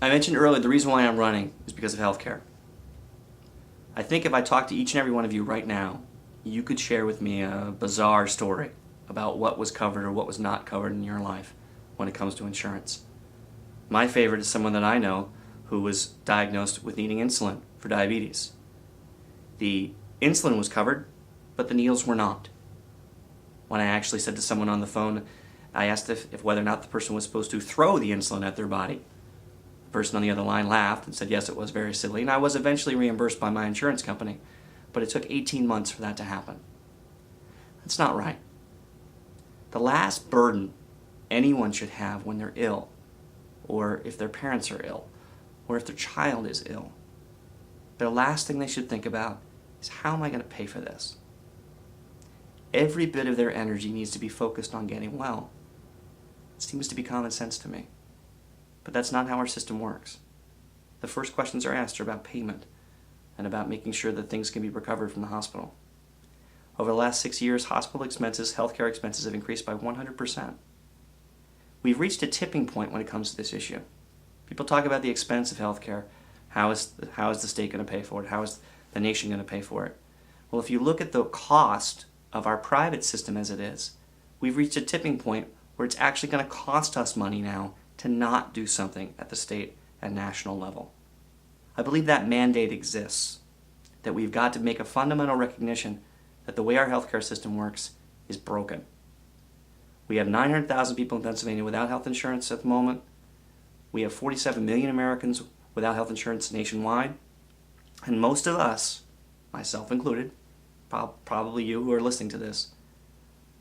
I mentioned earlier the reason why I'm running is because of healthcare. I think if I talked to each and every one of you right now, you could share with me a bizarre story about what was covered or what was not covered in your life when it comes to insurance. My favorite is someone that I know who was diagnosed with needing insulin for diabetes. The insulin was covered, but the needles were not. When I actually said to someone on the phone, I asked if whether or not the person was supposed to throw the insulin at their body. The person on the other line laughed and said yes, it was very silly, and I was eventually reimbursed by my insurance company, but it took 18 months for that to happen. That's not right. The last burden anyone should have when they're ill, or if their parents are ill, or if their child is ill, the last thing they should think about is, how am I going to pay for this? Every bit of their energy needs to be focused on getting well. It seems to be common sense to me. But that's not how our system works. The first questions are asked are about payment and about making sure that things can be recovered from the hospital. Over the last 6 years, hospital expenses, healthcare expenses have increased by 100%. We've reached a tipping point when it comes to this issue. People talk about the expense of healthcare. How is the state going to pay for it? How is the nation going to pay for it? Well, if you look at the cost of our private system as it is, we've reached a tipping point where it's actually going to cost us money now to not do something at the state and national level. I believe that mandate exists, that we've got to make a fundamental recognition that the way our healthcare system works is broken. We have 900,000 people in Pennsylvania without health insurance at the moment. We have 47 million Americans without health insurance nationwide. And most of us, myself included, probably you who are listening to this,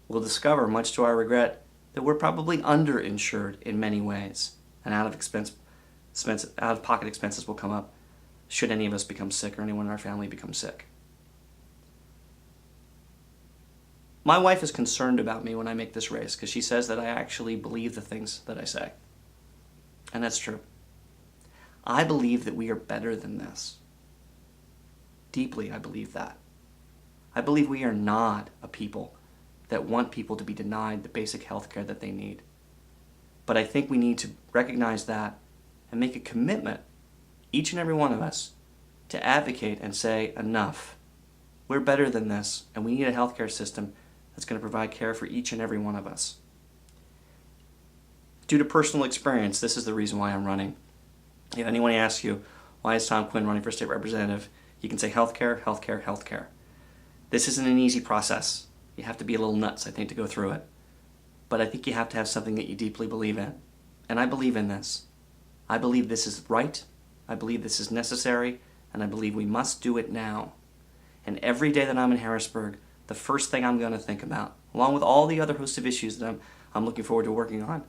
will discover, much to our regret, that we're probably underinsured in many ways, and out-of-pocket expenses will come up should any of us become sick or anyone in our family become sick. My wife is concerned about me when I make this race because she says that I actually believe the things that I say. And that's true. I believe that we are better than this. Deeply, I believe that. I believe we are not a people that want people to be denied the basic health care that they need. But I think we need to recognize that and make a commitment, each and every one of us, to advocate and say, enough. We're better than this, and we need a healthcare system that's going to provide care for each and every one of us. Due to personal experience, this is the reason why I'm running. If anyone asks you, why is Tom Quinn running for state representative, you can say healthcare, healthcare, healthcare. This isn't an easy process. You have to be a little nuts, I think, to go through it. But I think you have to have something that you deeply believe in. And I believe in this. I believe this is right. I believe this is necessary. And I believe we must do it now. And every day that I'm in Harrisburg, the first thing I'm going to think about, along with all the other host of issues that I'm looking forward to working on,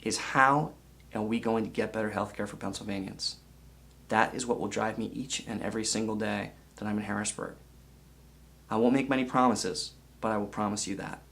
is how are we going to get better health care for Pennsylvanians? That is what will drive me each and every single day that I'm in Harrisburg. I won't make many promises, but I will promise you that.